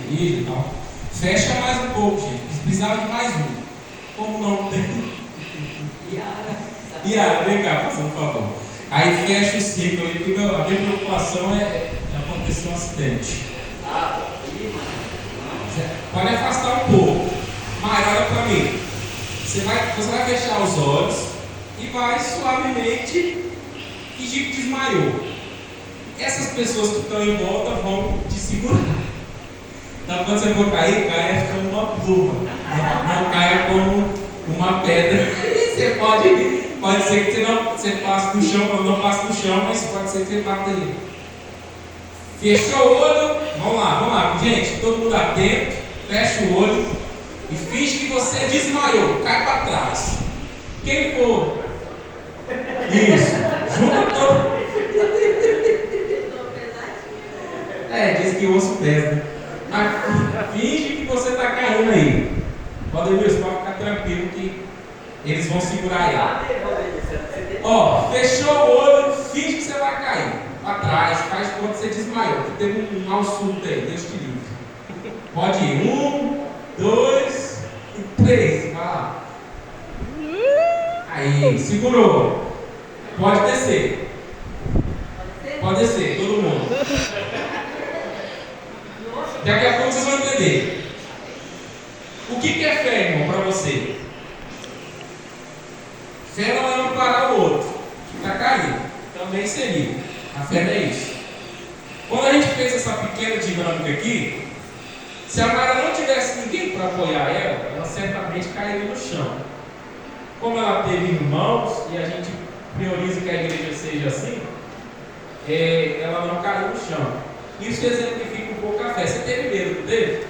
igreja e tal. Fecha mais um pouco, gente. Eles precisavam de mais um. Como não tem? Yara, vem cá, por favor. Aí fecha o ciclo. A minha preocupação é acontecer um acidente. Pode afastar um pouco. Mas olha para mim. Você vai fechar os olhos e vai suavemente fingir que desmaiou. Essas pessoas que estão em volta vão te segurar. Então quando você for cair, caia como uma pluma. Não caia como uma pedra. Você pode ser que você passe no chão, não passe no chão, mas pode ser que você bata ali. Fechou o olho, vamos lá, gente, todo mundo atento, fecha o olho e finge que você desmaiou, cai para trás. Quem for? Isso, junta todo. Diz que o osso pesa. Mas finge que você está caindo aí. Pode pode ficar tranquilo que eles vão segurar ele. Fechou o olho, finge que você vai cair para trás, faz quando você desmaiou. Teve um mal súbito aí, Deus te livre. Pode ir. 1, 2 e 3. Vai lá. Aí, segurou. Pode descer. Pode descer, todo mundo. Daqui a pouco vocês vão entender. O que é fé, irmão, para você? Fé não é amparar o outro que está caído. Também seria. A fé não é isso. Quando a gente fez essa pequena dinâmica aqui, se a Mara não tivesse ninguém para apoiar ela certamente cairia no chão. Como ela teve irmãos e a gente prioriza que a igreja seja assim, ela não caiu no chão. Isso exemplifica um pouco a fé. Você teve medo, teve?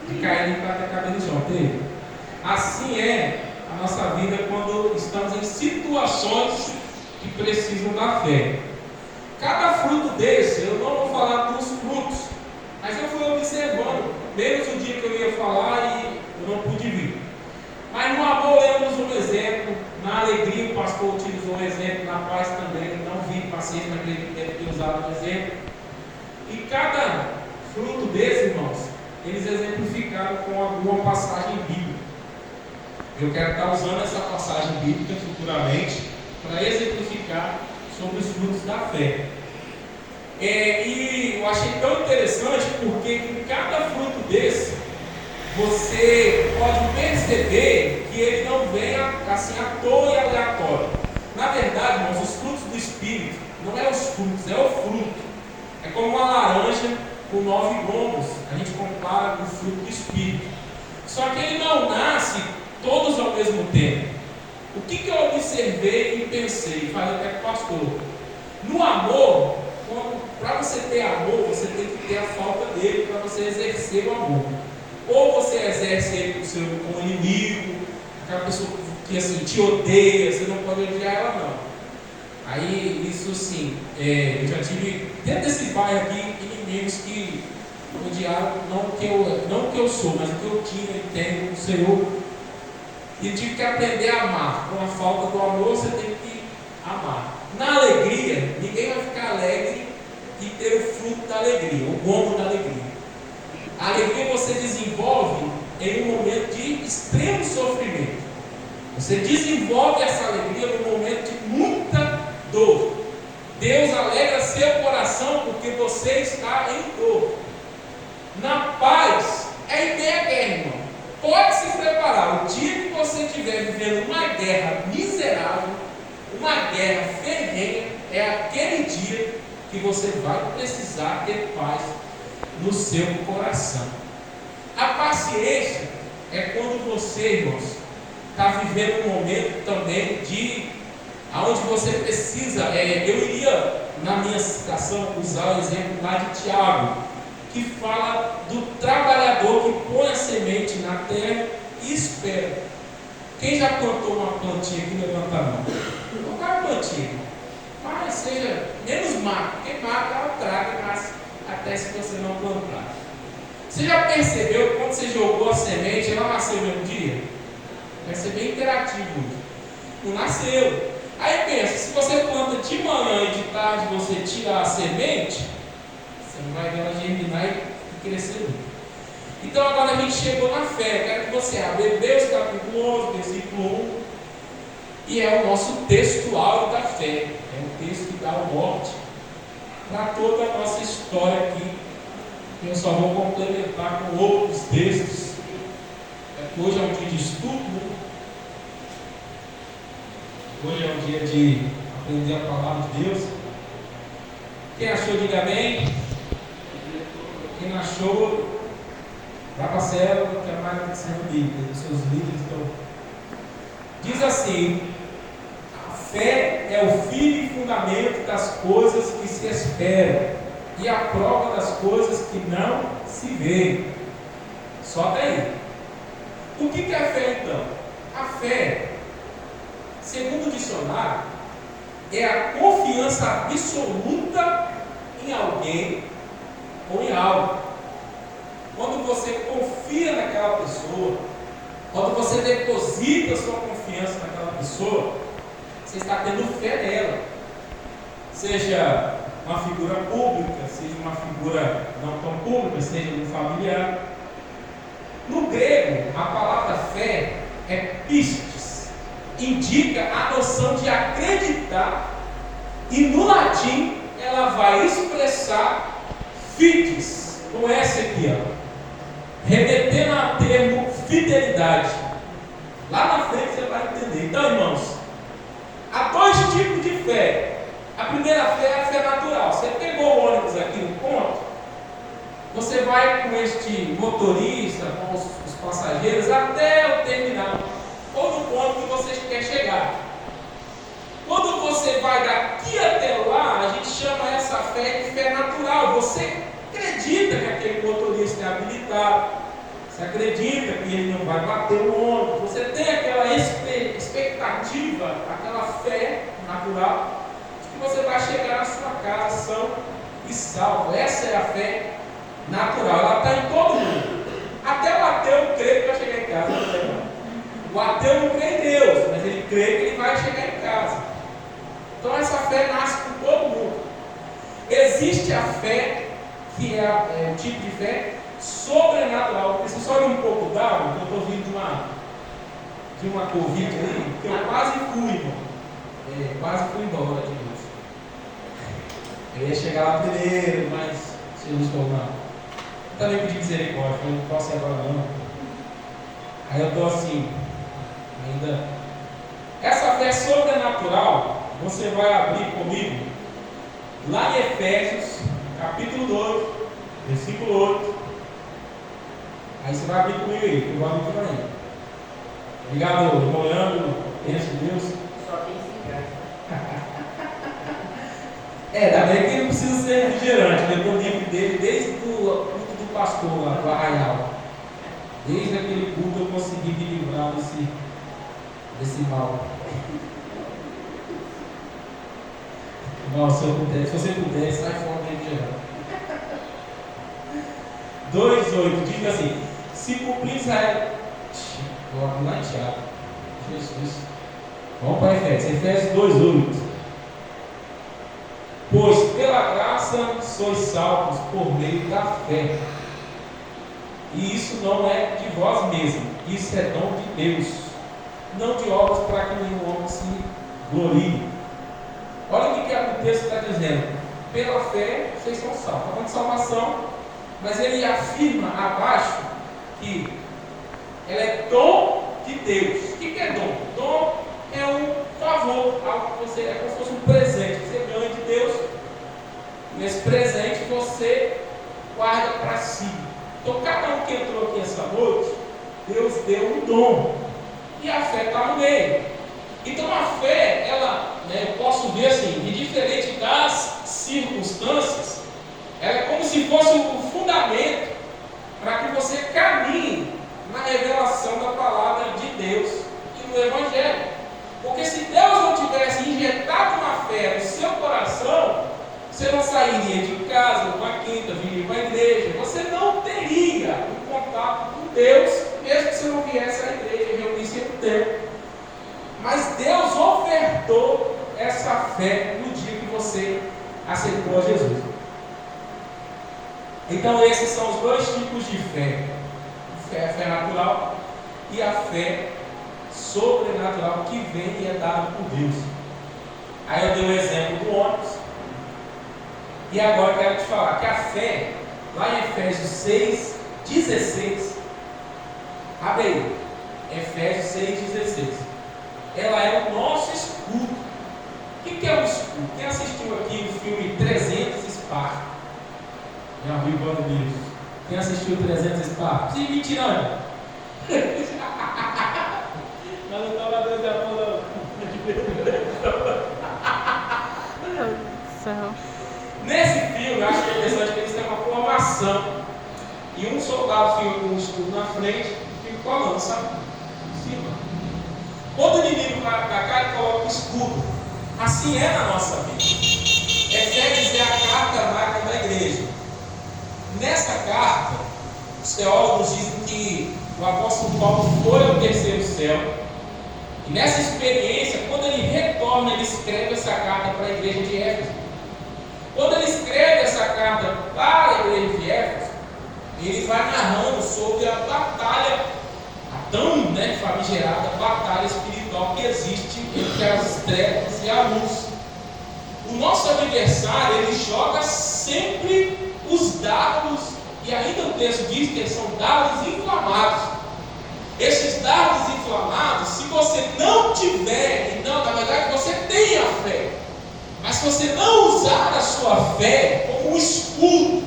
De cair e bater a cabeça no chão, teve? Assim é a nossa vida quando estamos em situações que precisam da fé. Cada fruto desse, eu não vou falar dos frutos, mas eu fui observando, menos o dia que eu ia falar e eu não pude vir. Mas no amor lemos um exemplo, na alegria o pastor utilizou um exemplo, na paz também, não vi paciência, mas acredito que deve ter usado um exemplo. E cada fruto desse, irmãos, eles exemplificaram com alguma passagem bíblica. Eu quero estar usando essa passagem bíblica futuramente para exemplificar sobre os frutos da fé. E eu achei tão interessante porque com cada fruto desse, você pode perceber que ele não vem assim à toa e aleatório. Na verdade, irmãos, os frutos do Espírito não é os frutos, é o fruto. É como uma laranja com 9 gomos. A gente compara com o fruto do Espírito. Só que ele não nasce todos ao mesmo tempo. O que eu observei e pensei, falei até com o pastor. No amor, para você ter amor, você tem que ter a falta dele para você exercer o amor. Ou você exerce ele como inimigo, aquela pessoa que assim, te odeia, você não pode odiar ela não. Aí isso sim, eu já tive dentro desse bairro aqui inimigos que odiaram não o que eu sou, mas o que eu tinha e tenho no Senhor. E tive que aprender a amar. Com a falta do amor você tem que amar. Na alegria, ninguém vai ficar alegre e ter o fruto da alegria, o gomo da alegria. A alegria você desenvolve em um momento de extremo sofrimento. Você desenvolve essa alegria no momento de muita dor. Deus alegra seu coração porque você está em dor. Na paz é em meia guerra, irmão. Pode se preparar. O dia que você estiver vivendo uma guerra miserável, uma guerra ferrenha, é aquele dia que você vai precisar ter paz no seu coração. A paciência é quando você, irmãos, está vivendo um momento também onde você precisa. Eu iria, na minha citação, usar o exemplo lá de Tiago, que fala do trabalhador que põe a semente na terra e espera. Quem já plantou uma plantinha aqui, levanta a mão. Qualquer plantinha, mas seja menos mato, porque mato ela traga, mas até se você não plantar. Você já percebeu que quando você jogou a semente, ela nasceu no mesmo dia? Vai ser bem interativo. Não nasceu. Aí pensa, se você planta de manhã e de tarde, você tira a semente, você não vai ver ela germinar e crescer. Então agora a gente chegou na fé. Quero que você abra Hebreus capítulo 11, versículo 1. E é o nosso texto áureo da fé. É o texto que dá o norte para toda a nossa história aqui. Eu só vou complementar com outros textos. Hoje é um dia de estudo, né? Hoje é um dia de aprender a palavra de Deus. Quem achou, diga amém. Quem não achou, vá para a célula, que a Maria tem que ser Bíblia, os seus líderes estão. Diz assim: a fé é o firme fundamento das coisas que se esperam e a prova das coisas que não se veem. Só até aí. O que é a fé então? A fé, segundo o dicionário, é a confiança absoluta em alguém ou em algo. Quando você confia naquela pessoa, quando você deposita sua confiança naquela pessoa, você está tendo fé nela. Seja uma figura pública, seja uma figura não tão pública, seja um familiar. No grego, a palavra fé é pistis, indica a noção de acreditar, e no latim ela vai expressar fides, com essa aqui, ó, remetendo ao termo fidelidade. Lá na frente você vai entender. Então, irmãos, há dois tipos de fé. A primeira fé é a fé natural. Você pegou o ônibus aqui no ponto, você vai com este motorista, com os passageiros até o terminal, ou no ponto que você quer chegar. Quando você vai daqui até lá, a gente chama essa fé de fé natural. Você acredita que aquele motorista é habilitado, você acredita que ele não vai bater o ônibus, você tem aquela expectativa, aquela fé natural, de que você vai chegar na sua casa são e salvo. Essa é a fé natural, ela está em todo mundo. Até o ateu crê que vai chegar em casa. O ateu não crê em Deus, mas ele crê que ele vai chegar em casa. Então essa fé nasce com todo mundo. Existe a fé, que é o tipo de fé sobrenatural. Porque só um pouco d'água, que eu estou vindo de uma Covid aí, que eu quase fui, irmão. Quase fui embora de novo. Eu ia chegar lá primeiro, mas Jesus falou, não. Eu também pedi misericórdia, eu não posso ir agora não. Aí eu estou assim, ainda. Essa fé sobrenatural, você vai abrir comigo lá em Efésios, capítulo 2, versículo 8. Aí você vai abrir comigo aí, que eu vou abrir também. Obrigado, irmão Leandro, penso em Deus. Só tem cigarro. Ainda bem que ele não precisa ser refrigerante, né? Eu livro dele desde o culto do pastor lá, do Arraial. Desde aquele culto eu consegui me livrar desse mal. Nossa, se você puder, sai fora do refrigerante. 2,8 diz assim: se cumprir Israel. Vou abrir lá em Tiago. Jesus. Vamos para Efésios 2,8. Pois pela graça sois salvos por meio da fé. E isso não é de vós mesmos, isso é dom de Deus, não de obras para que nenhum homem se glorie. Olha o que o texto está dizendo. Pela fé vocês são salvos. Está falando de salvação, mas ele afirma abaixo que ela é dom de Deus. O que é dom? Dom é um favor, algo que você, é como se fosse um presente que você ganha de Deus. Nesse presente você guarda para si. Então cada um que entrou aqui essa noite, Deus deu um dom. E a fé está no meio. Então a fé, ela, eu posso ver assim, de diferente das circunstâncias, ela é como se fosse o fundamento para que você caminhe na revelação da palavra de Deus e no Evangelho. Porque se Deus não tivesse injetado uma fé no seu coração, você não sairia de casa, com a quinta, viria para a igreja, você não teria um contato com Deus, mesmo que você não viesse à igreja e reunisse no templo. Mas Deus ofertou essa fé no dia que você aceitou a Jesus. Então esses são os dois tipos de fé. A fé natural e a fé sobrenatural que vem e é dada por Deus. Aí eu dei o exemplo do ônibus. E agora eu quero te falar que a fé, lá em Efésios 6,16, abre aí, Efésios 6,16, ela é o nosso escudo. O que é o escudo? Quem assistiu aqui o filme 300 Espartas? Meu amigo Vanderlei. Quem assistiu 300 Espartas? Sim, mentirando. Mas não estava dando a mão não. Nesse filme, eu acho que é interessante que eles têm uma formação. E um soldado fica com um escudo na frente e fica com a lança em cima. Quando o inimigo vai atacar, ele coloca o escudo. Assim é na nossa vida. Efésios é a carta magna da igreja. Nessa carta, os teólogos dizem que o apóstolo Paulo foi ao terceiro céu. E nessa experiência, quando ele retorna, ele escreve essa carta para a igreja de Éfeso. Quando ele escreve essa carta para a igreja de Éfeso, ele vai narrando sobre a batalha, a tão famigerada batalha espiritual que existe entre as trevas e a luz. O nosso adversário, ele joga sempre os dardos, e ainda o texto diz que eles são dardos inflamados. Esses dardos inflamados, se você não tiver, então, na verdade, você tem a fé, mas se você não usar a sua fé como um escudo,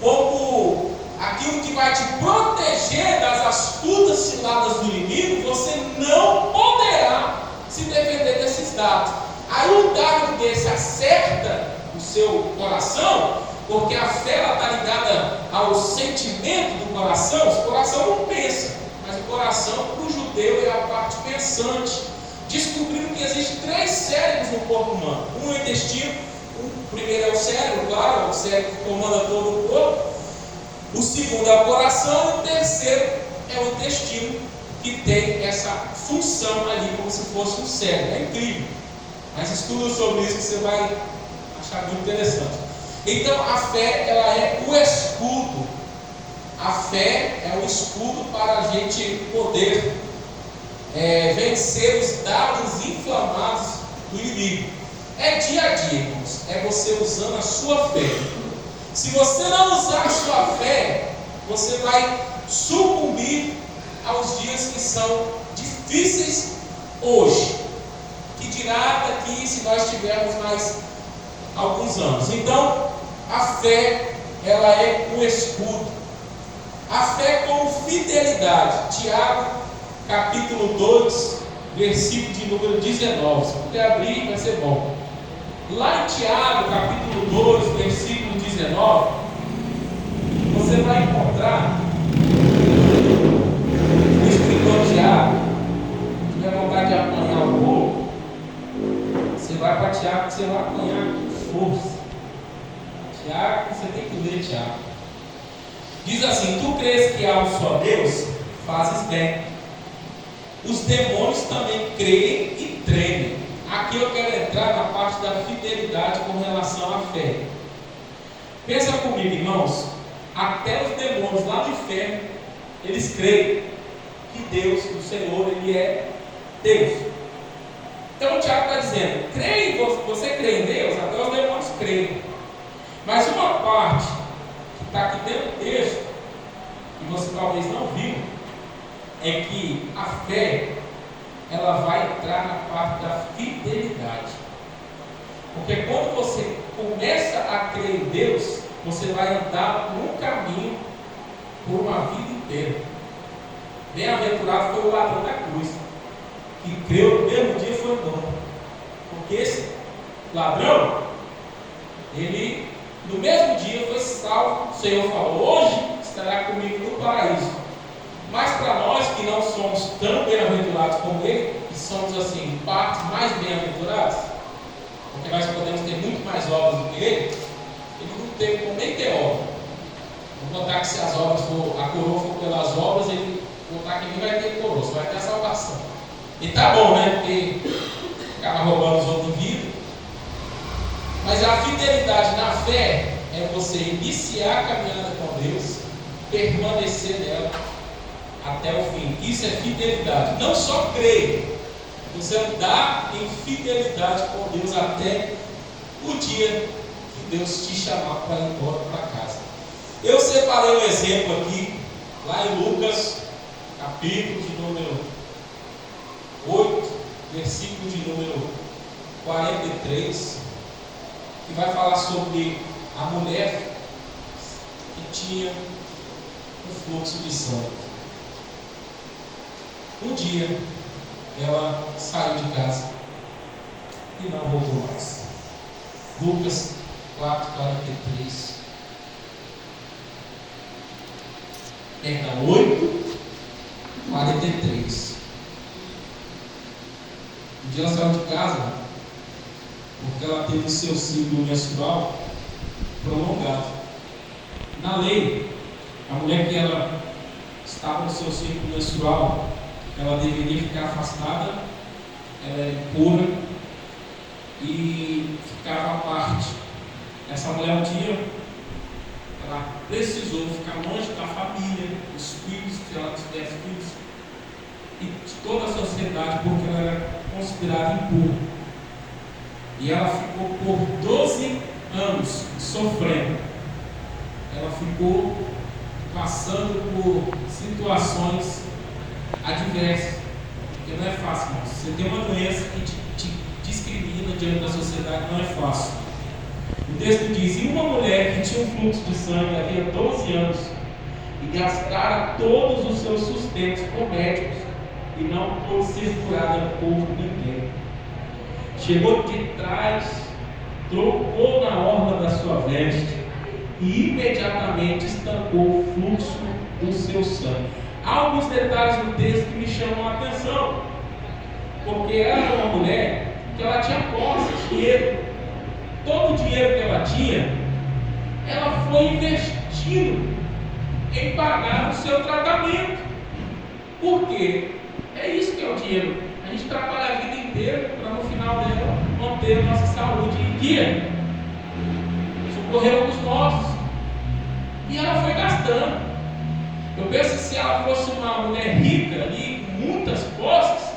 como aquilo que vai te proteger das astutas ciladas do inimigo, você não poderá se defender desses dardos. Aí um dardo desse acerta o seu coração, porque a fé está ligada ao sentimento do coração. O coração não pensa, mas o coração para o judeu é a parte pensante. Descobriram que existem 3 cérebros no corpo humano. Um é o intestino, o primeiro é o cérebro, claro, é o cérebro que comanda todo o corpo. O segundo é o coração, e o terceiro é o intestino, que tem essa função ali como se fosse um cérebro. É incrível. Mas estuda sobre isso que você vai achar muito interessante. Então a fé, ela é o escudo. A fé é o escudo para a gente poder vencer os dardos inflamados do inimigo. É dia a dia, irmãos. É você usando a sua fé. Se você não usar a sua fé, você vai sucumbir aos dias que são difíceis hoje. Que dirá daqui se nós tivermos mais alguns anos. Então, a fé, ela é um escudo. A fé como fidelidade. Tiago, capítulo 2, versículo de número 19. Se puder abrir, vai ser bom. Lá em Tiago, capítulo 2, versículo 19, você vai encontrar o escritor Tiago. Se tiver vontade de apanhar um pouco, você vai para Tiago, você vai apanhar com força. Tiago, você tem que ler Tiago. Diz assim: tu crês que há um só Deus? Fazes bem. Os demônios também creem e tremem. Aqui eu quero entrar na parte da fidelidade com relação à fé. Pensa comigo, irmãos. Até os demônios lá do inferno, eles creem que Deus, o Senhor, Ele é Deus. Então o Tiago está dizendo: você crê em Deus? Até os demônios creem. Mas uma parte que está aqui dentro do texto, que você talvez não viu, é que a fé, ela vai entrar na parte da fidelidade. Porque quando você começa a crer em Deus, você vai andar por um caminho por uma vida inteira. Bem-aventurado foi o ladrão da cruz, que creu no mesmo dia e foi embora. Porque esse ladrão, ele no mesmo dia foi salvo. O Senhor falou: hoje estará comigo no paraíso. Mas para nós que não somos tão bem-aventurados como ele, que somos assim, partes mais bem-aventurados, porque nós podemos ter muito mais obras do que ele não teve como nem ter obra. Vou contar que se as obras for, a coroa for pelas obras, ele contar que ninguém vai ter coroa, você vai ter a salvação. E tá bom, né? Porque acaba roubando os outros em vida. Mas a fidelidade na fé é você iniciar a caminhada com Deus, permanecer nela até o fim. Isso é fidelidade. Não só crer, você andar em fidelidade com Deus até o dia que Deus te chamar para ir embora para casa. Eu separei um exemplo aqui, lá em Lucas, capítulo de número 8, versículo de número 43, que vai falar sobre a mulher que tinha um fluxo de sangue. Um dia ela saiu de casa e não voltou mais. Lucas 4:43. Perdão, 8:43. Um dia ela saiu de casa porque ela teve o seu ciclo menstrual prolongado. Na lei, a mulher que ela estava no seu ciclo menstrual, ela deveria ficar afastada, ela era impura e ficava à parte. Essa mulher um dia, ela precisou ficar longe da família, dos filhos, se ela tivesse filhos, e de toda a sociedade, porque ela era considerada impura. E ela ficou por 12 anos sofrendo. Ela ficou passando por situações adversas, porque não é fácil, não. Você tem uma doença que te discrimina diante da sociedade, não é fácil. O texto diz: e uma mulher que tinha um fluxo de sangue havia 12 anos e gastara todos os seus sustentos com médicos e não pôde ser curada por ninguém. Chegou de trás, trocou na orla da sua veste e imediatamente estancou o fluxo do seu sangue. Há alguns detalhes no texto que me chamam a atenção, porque ela era uma mulher que ela tinha posse, dinheiro. Todo o dinheiro que ela tinha, ela foi investindo em pagar o seu tratamento. Por quê? É isso que é o dinheiro. A gente trabalha a vida inteira para no final dela manter a nossa saúde em dia, socorrer os nossos. E ela foi gastando. Eu penso que se ela fosse uma mulher rica ali, com muitas posses,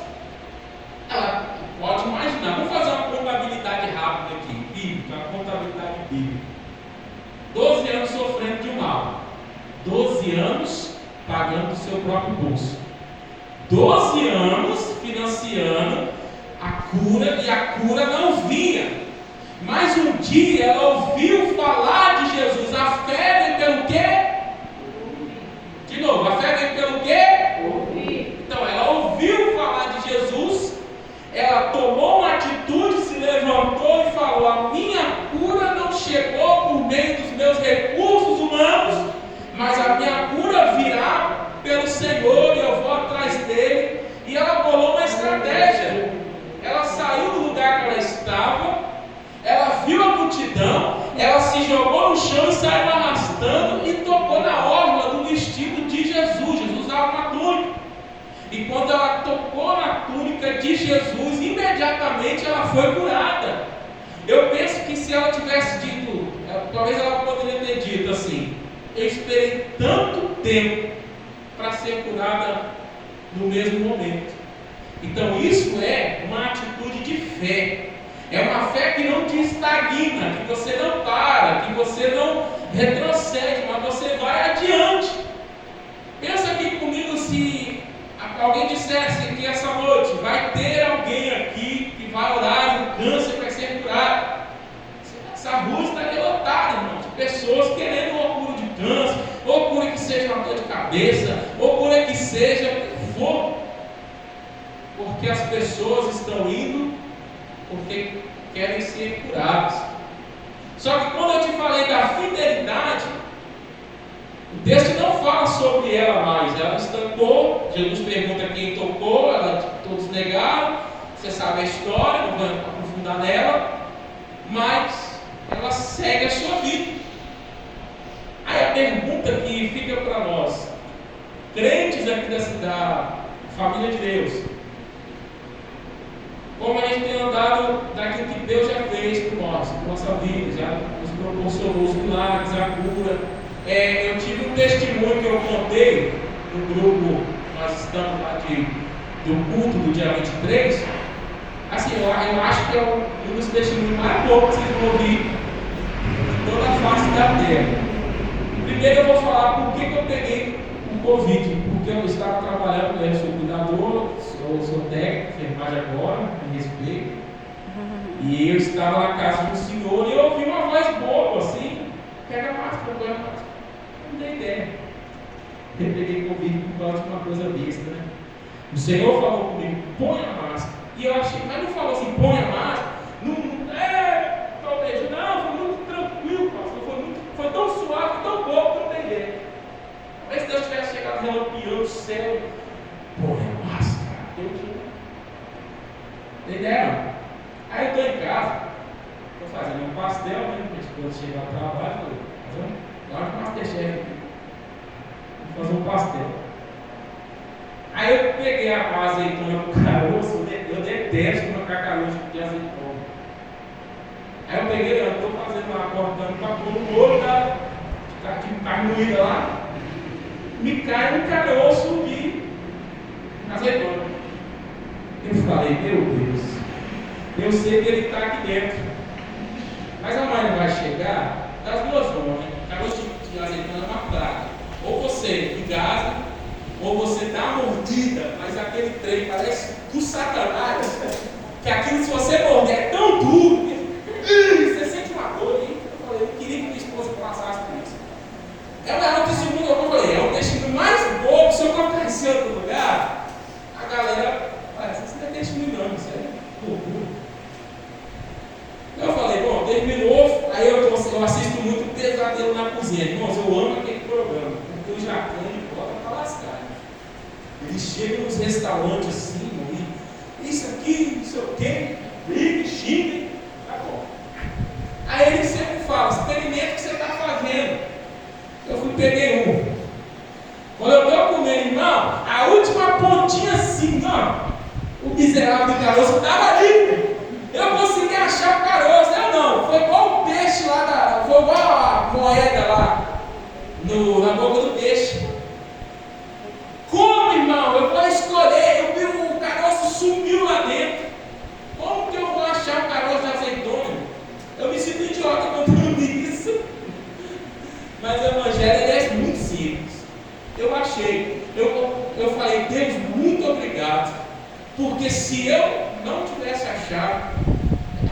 ela pode imaginar. Vamos fazer uma contabilidade rápida aqui, bíblica, uma contabilidade bíblica. 12 anos sofrendo de mal, 12 anos pagando do seu próprio bolso, 12 anos financiando a cura, e a cura não vinha. Mas um dia ela ouviu falar de Jesus. A fé vem pelo quê? De novo, a fé vem pelo quê? Então ela ouviu falar de Jesus, ela tomou uma atitude, se levantou e falou: a minha cura não chegou por meio dos meus recursos humanos, mas a minha cura virá pelo Senhor, e eu vou atrás dele. E ela bolou uma estratégia. Ela saiu do lugar que ela estava, ela viu a multidão, ela se jogou no chão e saiu arrastando e tocou na orla do vestido de Jesus. Jesus usava uma túnica. E quando ela tocou na túnica de Jesus, imediatamente ela foi curada. Eu penso que se ela tivesse dito, talvez ela poderia ter dito assim: eu esperei tanto tempo para ser curada no mesmo momento. Então isso é uma atitude de fé. É uma fé que não te estagna, que você não para, que você não retrocede, mas você vai adiante. Pensa aqui comigo, se alguém dissesse que essa noite vai ter alguém aqui que vai orar e o câncer vai ser curado. Essa rua estaria lotada, irmão, de pessoas querendo uma cura de câncer, ou cura que seja uma dor de cabeça, ou cura que seja o que for. Porque as pessoas estão indo porque querem ser curadas. Só que quando eu te falei da fidelidade, o texto não fala sobre ela mais. Ela estancou. Jesus pergunta quem tocou, todos negaram. Você sabe a história, não vou aprofundar nela, mas ela segue a sua vida. Aí a pergunta que fica para nós, crentes aqui da família de Deus: como a gente tem andado daquilo que Deus já fez por nós, por nossa vida, já nos proporcionou os milagres, a cura. Eu tive um testemunho que eu contei no grupo participando lá do culto do dia 23, assim, eu acho que é um dos testemunhos mais loucos que vocês vão ouvir de toda a face da terra. Primeiro eu vou falar por que eu peguei o Covid, porque eu estava trabalhando, eu sou cuidador, sou técnico, enfermagem agora, me respeito, e eu estava na casa do Senhor e eu ouvi uma voz boa assim, pega a máscara, põe a máscara. Não dei ideia. Eu peguei Covid por causa de uma coisa besta, né? O Senhor falou comigo, põe a máscara. E eu achei, mas não falou assim, põe a máscara, talvez, não, foi muito tranquilo, pastor, foi tão suave, tão bom que eu não dei ideia. Mas se Deus tivesse chegado relampeando o céu, põe a máscara, eu não ideia não. Aí eu estou em casa, estou fazendo um pastel, né? Minha esposa chega ao trabalho, falei, dá uma Masterchef aqui, vou fazer um pastel. Aí eu peguei a azeitona com caroço, eu detesto colocar caroço de azeitona. Aí eu peguei, eu estou fazendo lá, cortando para pôr no molho da carne moída lá, me cai um caroço de azeitona. Eu falei, meu Deus, eu sei que ele está aqui dentro, mas a mãe não vai chegar, das duas formas, né? Caroço de azeitona é uma praga, ou você engasa, ou você dá uma mordida, mas aquele trem parece do satanás, que aquilo, se você morder, é tão duro, que você sente uma dor. E eu falei, eu queria que minha esposa passasse por isso. É um testemunho, eu falei, é o testemunho mais bom. Se eu colocar em outro lugar, a galera, você não é testemunho não, isso é loucura. Eu falei, bom, terminou, aí eu assisto muito Pesadelo na Cozinha. Irmãos, eu amo aquele programa, porque o Jacone bota pra lascar. Ele chega nos restaurantes assim, e isso aqui, não sei o quê, briga, xinga, tá bom. Aí ele sempre fala, experimenta o que você está fazendo. Eu fui peguei um. Quando eu estou comendo, irmão, a última pontinha assim, ó, o miserável do caroço estava ali. Eu consegui achar o caroço. Eu não, foi igual o peixe lá, foi igual a moeda lá, na boca do peixe. Como, irmão? Eu vou escolher, eu vi o caroço sumiu lá dentro. Como que eu vou achar o caroço de azeitona? Eu me sinto idiota contando isso. Mas o evangelho é muito simples. Eu achei, eu falei, Deus, muito obrigado. Porque se eu não tivesse achado,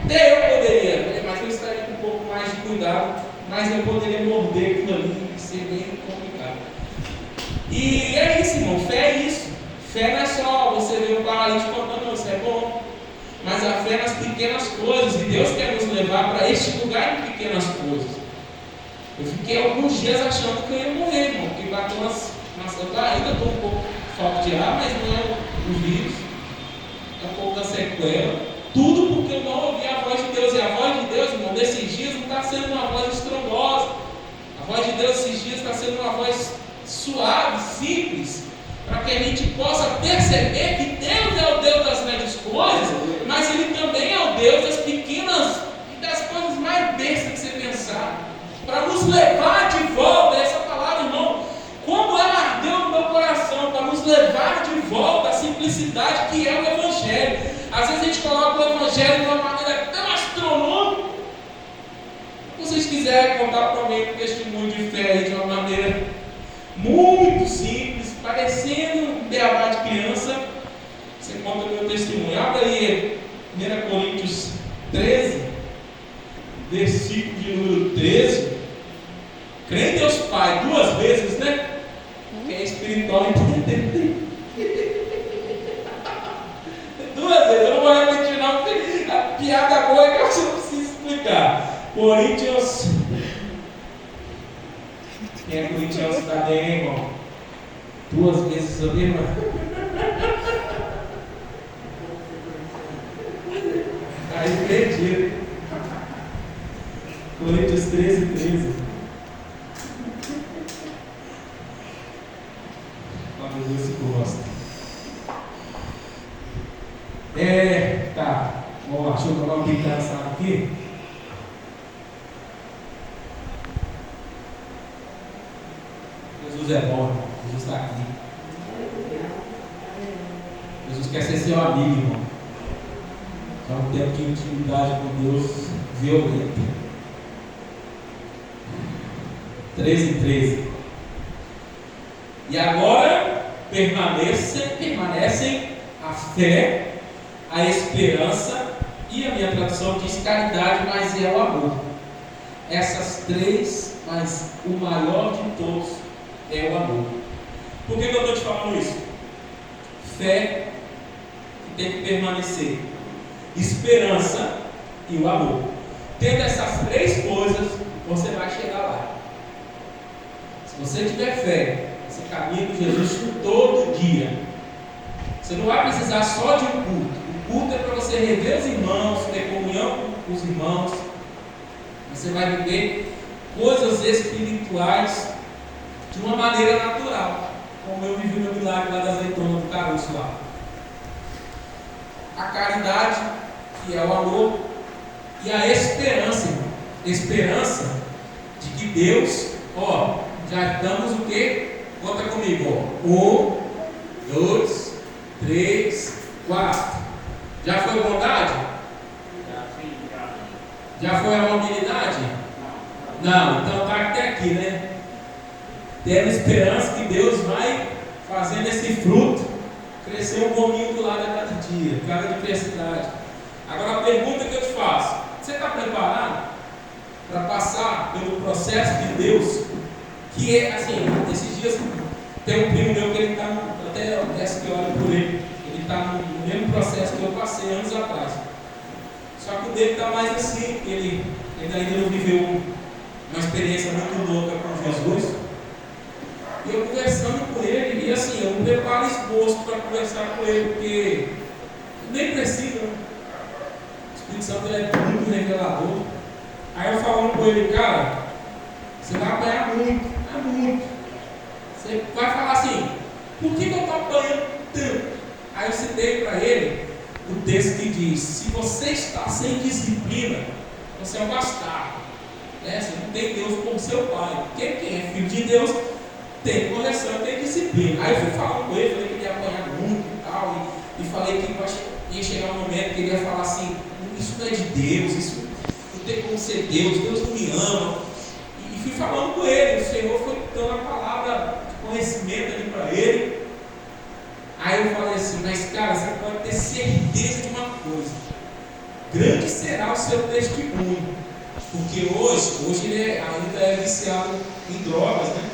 até eu poderia, mas eu estaria com um pouco mais de cuidado, mas eu poderia morder aquilo ali e ser bem complicado. E é isso, irmão, fé é isso. Fé não é só você ver o paralítico contando, não, isso é bom. Mas a fé nas pequenas coisas, e Deus quer nos levar para este lugar de pequenas coisas. Eu fiquei alguns dias achando que eu ia morrer, irmão, porque bateu ainda estou um pouco falta de ar, mas não é o vírus, é um pouco da sequela. Tudo porque eu não ouvi a voz de Deus. E a voz de Deus, irmão, nesses dias não está sendo uma voz estrondosa. A voz de Deus esses dias está sendo uma voz suave, simples, para que a gente possa perceber que Deus é o Deus das grandes coisas, mas Ele também é o Deus das pequenas e das coisas mais bestas que você pensar, para nos levar de volta. Essa palavra, irmão, como ela ardeu no meu coração, para nos levar de volta à simplicidade que é o Evangelho. Às vezes a gente coloca o Evangelho de uma maneira tão astronômica. Se vocês quiserem contar para mim um testemunho de fé de uma maneira muito simples, parecendo um beabá de criança, você conta o meu testemunho. Abre aí 1 Coríntios 13, versículo de número 13. Crê em Deus Pai, 2 vezes, né? Que é espiritual entendendo. 2 vezes, eu não vou repetir não, porque a piada boa é que eu não preciso explicar. Coríntios. Quem é corintiano está bem, irmão? 2 vezes a mesma. Está repreendido. Coríntios 13, 13. Vamos ver se gosta. Tá. Vamos lá, deixa eu colocar um picançado aqui. Jesus é bom, Jesus está aqui. Jesus quer ser seu amigo, irmão. É um tempo de intimidade com Deus violenta. 13:13. E agora permanecem a fé, a esperança e a minha tradução diz caridade, mas é o amor. Essas três, mas o maior de todos é o amor. Por que eu estou te falando isso? Fé que tem que permanecer, esperança e o amor. Tendo essas três coisas, você vai chegar lá. Se você tiver fé, você caminha com Jesus todo dia. Você não vai precisar só de um culto. O culto é para você rever os irmãos, ter comunhão com os irmãos. Você vai viver coisas espirituais de uma maneira natural, como eu vivi o meu milagre lá da azeitona do caroço lá. A caridade, que é o amor, e a esperança, irmão. Esperança de que Deus, já estamos o quê? Conta comigo, 1, 2, 3, 4. Já foi bondade? Já foi amabilidade? Não, então está até aqui, né? Tendo esperança que Deus vai fazendo esse fruto crescer um pouquinho do lado a cada dia, cada diversidade. Agora a pergunta que eu te faço: você está preparado para passar pelo processo de Deus? Que é assim, esses dias tem um primo meu que ele está, até eu peço que olhe por ele está no mesmo processo que eu passei anos atrás. Só que o dele está mais assim, ele ainda não viveu uma experiência muito louca com Jesus. E eu conversando com ele, e assim, eu me preparo exposto para conversar com ele, porque nem precisa, né? O Espírito Santo é muito revelador. Aí eu falando com ele, cara, você vai apanhar muito, muito. Você vai falar assim, por que eu estou apanhando tanto? Aí eu citei para ele o texto que diz: se você está sem disciplina, você é um bastardo, né? Você não tem Deus como seu pai. Quem é filho de Deus tem correção, tem disciplina. Aí eu fui falando com ele, falei que ele ia apanhar muito e tal, e falei que ia chegar um momento que ele ia falar assim: isso não é de Deus, isso não tem como ser Deus, Deus não me ama. E fui falando com ele, o Senhor foi dando a palavra de conhecimento ali para ele. Aí eu falei assim, mas cara, você pode ter certeza de uma coisa: grande será o seu testemunho. Porque hoje ele ainda é viciado em drogas, né?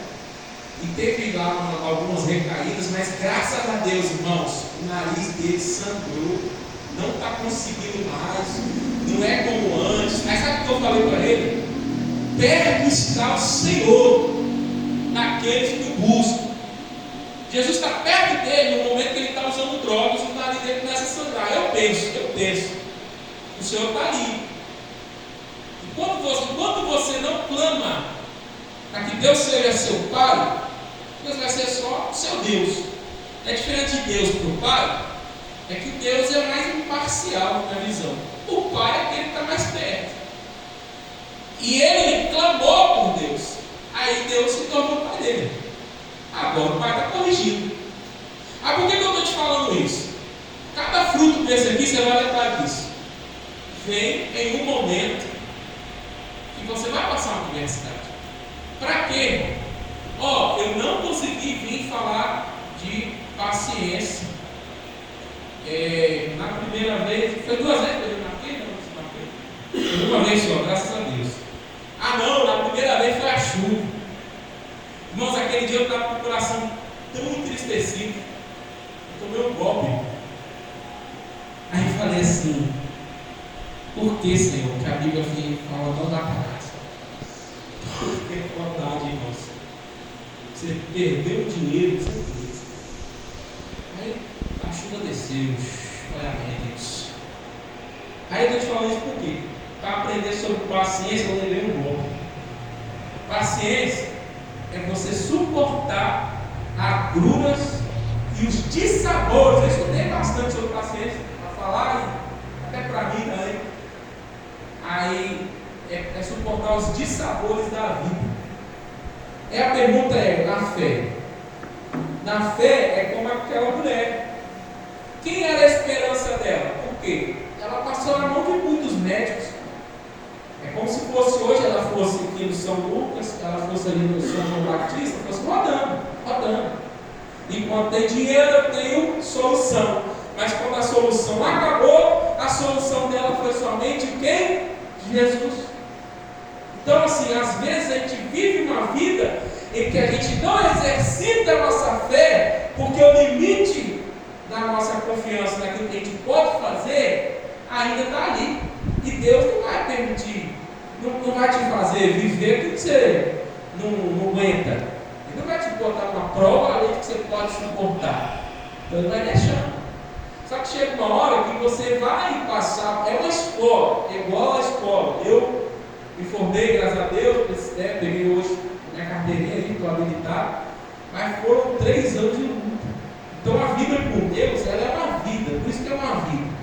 E teve lá algumas recaídas, mas graças a Deus, irmãos, o nariz dele sangrou, não está conseguindo mais, não é como antes. Mas sabe o que eu falei para ele? Perto está o Senhor naqueles que o buscam. Jesus está perto dele no momento que ele está usando drogas, o nariz dele começa a sangrar. Eu penso, o Senhor está ali. Enquanto você não clama para que Deus seja seu Pai, Deus vai ser só o seu Deus. É diferente de Deus para o Pai, é que Deus é mais imparcial na visão. O Pai é aquele que está mais perto. E ele clamou por Deus. Aí Deus se tornou o Pai dele. Agora o Pai está corrigindo. Por que eu estou te falando isso? Cada fruto desse aqui, você vai lembrar disso. Vem em um momento que você vai passar uma adversidade. Para quê? Eu não consegui vir falar de paciência. Na primeira vez, foi 2 vezes que eu marquei? Não, foi uma vez só, graças a Deus. Não, na primeira vez foi a chuva. Irmãos, aquele dia eu estava com o coração tão entristecido, eu tomei um golpe. Aí eu falei assim: por que, Senhor, que a Bíblia fala não dá prazo? Por que bondade, irmãos? Você perdeu o dinheiro, você fez. Aí a chuva desceu, olha a Deus. Aí eu estou te falando isso por quê? Para aprender sobre paciência, eu levei um golpe. Paciência é você suportar agruras e os dissabores. Eu estudei bastante sobre paciência para falar, até para mim também. Aí é suportar os dissabores da vida. A pergunta é: na fé? Na fé é como aquela mulher quem era a esperança dela? Por quê? Ela passou na mão de muitos médicos. É como se fosse hoje, ela fosse aqui no São Lucas, ela fosse ali no São João Batista, fosse rodando, rodando. Enquanto tem dinheiro, eu tenho solução. Mas quando a solução acabou, a solução dela foi somente quem? Jesus. Então, assim, às vezes a gente vive uma vida em que a gente não exercita a nossa fé, porque o limite da nossa confiança naquilo que a gente pode fazer ainda está ali. E Deus não vai permitir, não vai te fazer viver aquilo que você não aguenta. Ele não vai te botar uma prova além de que você pode suportar. Então Ele vai deixando. Só que chega uma hora que você vai passar, é uma escola, é igual a escola. Eu me formei, graças a Deus, peguei hoje minha carteirinha ali, estou habilitado, mas foram 3 anos de luta. Então a vida com Deus, ela é uma vida, por isso que é uma vida.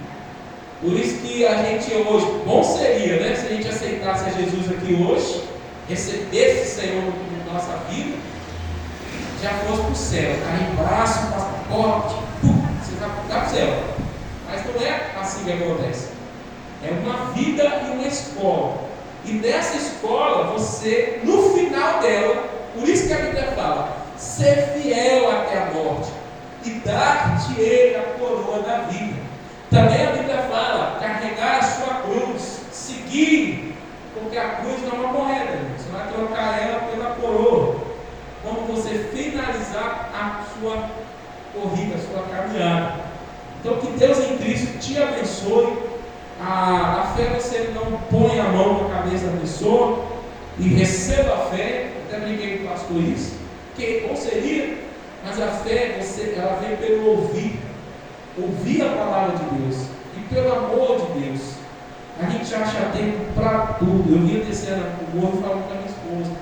Por isso que a gente hoje, bom seria, né, se a gente aceitasse a Jesus aqui hoje, recebesse o Senhor na nossa vida, já fosse para o céu, carimbaço, passaporte, você vai para o céu. Mas não é assim que acontece. É uma vida e uma escola. E nessa escola, você, no final dela, por isso que a Bíblia fala, ser fiel até a morte e dar-te-ei a coroa da vida. Também a Bíblia fala, carregar a sua cruz, seguir, porque a cruz não é uma moeda, você vai trocar ela pela coroa, quando você finalizar a sua corrida, a sua caminhada. Então que Deus em Cristo te abençoe. A fé você não põe a mão na cabeça da pessoa e receba a fé. Até brinquei com o pastor isso, que bom seria, mas a fé ela vem pelo ouvir a palavra de Deus e pelo amor de Deus. A gente acha tempo para tudo. Eu vinha descendo o morro falando com a minha esposa.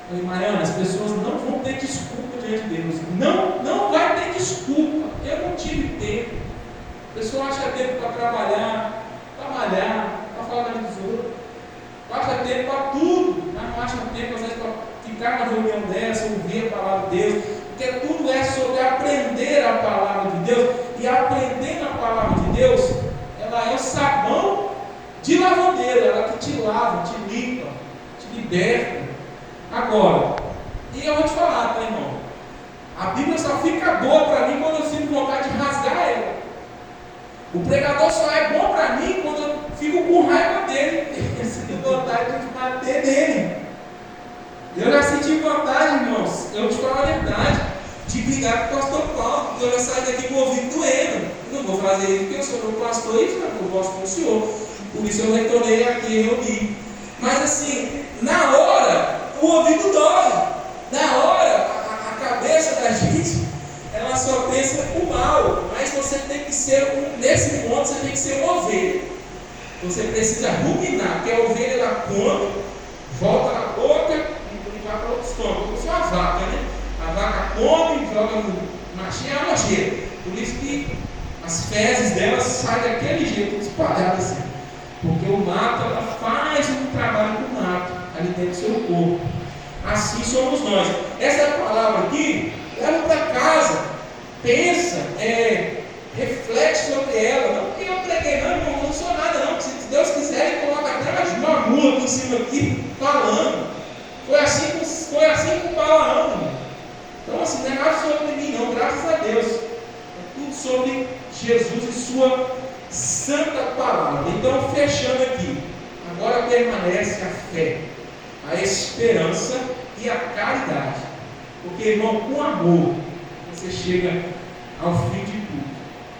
Falei, Mariana, as pessoas não vão ter desculpa diante de Deus. Não vai ter desculpa. Eu não tive tempo. A pessoa acha tempo para trabalhar, para falar da vida dos outros. Acha tempo para tudo, mas não acha tempo às vezes para ficar na reunião dessa, ouvir a palavra de Deus. Porque tudo é sobre aprender a palavra de Deus. E aprendendo a palavra de Deus, ela é o sabão de lavandeiro, ela que te lava, te limpa, te liberta. Agora, e eu vou te falar, tá, irmão? A Bíblia só fica boa para mim quando eu sinto vontade de rasgar ela. O pregador só é bom para mim quando eu fico com raiva dele. Eu sinto vontade de bater nele. Eu já senti vontade, irmãos, eu te falo a verdade, de brigar com o pastor Paulo, porque eu já saí daqui com o ouvido doendo. Eu não vou fazer isso porque eu sou meu pastor e eu gosto do Senhor. Por isso eu retornei aqui, reuni. Mas assim, na hora, o ouvido dói. Na hora, a cabeça da gente, ela só pensa o mal. Mas você tem que ser, nesse ponto, você tem que ser uma ovelha. Você precisa ruminar, porque a ovelha ela come, volta na boca e vai para o estômago. Como se fosse uma vaca, né? A vaca come, joga no machinho, é nojeira. Por isso que as fezes dela saem daquele jeito, espalhadas assim. Porque o mato, ela faz um trabalho com o mato ali dentro do seu corpo. Assim somos nós. Essa palavra aqui, leva para casa, pensa, reflete sobre ela. Não porque eu preguei, não sou nada, não. Se Deus quiser, Ele coloca até uma mula aqui em cima aqui, falando. Foi assim com Balaão, irmão. Então, assim, não é nada sobre mim, não, graças a Deus. É tudo sobre Jesus e Sua santa palavra. Então, fechando aqui, agora permanece a fé, a esperança e a caridade. Porque, irmão, com amor, você chega ao fim de tudo.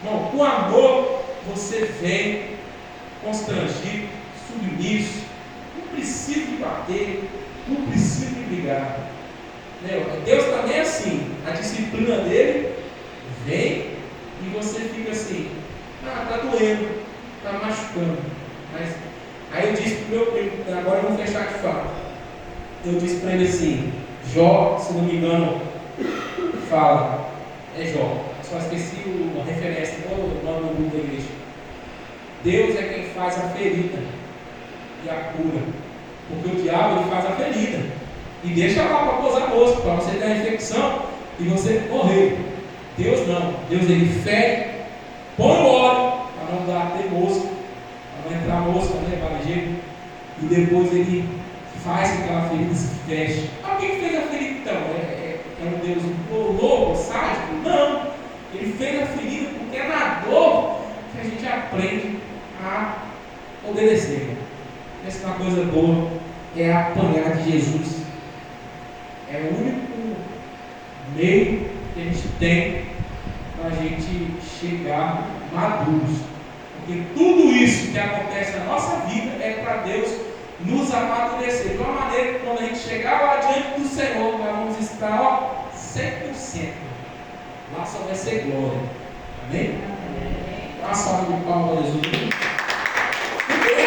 Irmão, com amor, você vem constrangido, submisso, não precisa de bater, não precisa de brigar. Deus também é assim, a disciplina dele vem e você fica assim, está doendo, está machucando. Mas aí eu disse para o meu primo, agora vamos fechar de fato. Eu disse para ele assim, Jó, se não me engano, fala, é Jó, só esqueci a referência, o nome do grupo da igreja. Deus é quem faz a ferida e a cura, porque o diabo ele faz a ferida e deixa lá para pousar mosca, para você ter a infecção e você morrer. Deus não, Deus ele fere põe o óleo para não dar ter mosca, para não entrar mosca, né, varejeiro, e depois ele faz aquela ferida se feche. Alguém fez a ferida então? É um Deus louco, sádico? Não! Ele fez a ferida porque é na dor que a gente aprende a obedecer. Essa é uma coisa boa, é apanhar de Jesus. É o único meio que a gente tem para a gente chegar maduros. Porque tudo isso que acontece na nossa vida é para Deus nos amadurecer. De uma maneira que quando a gente chegar lá diante do Senhor, nós vamos estar 100%. Lá só vai ser glória. Amém? Uma salva de palmas a Jesus.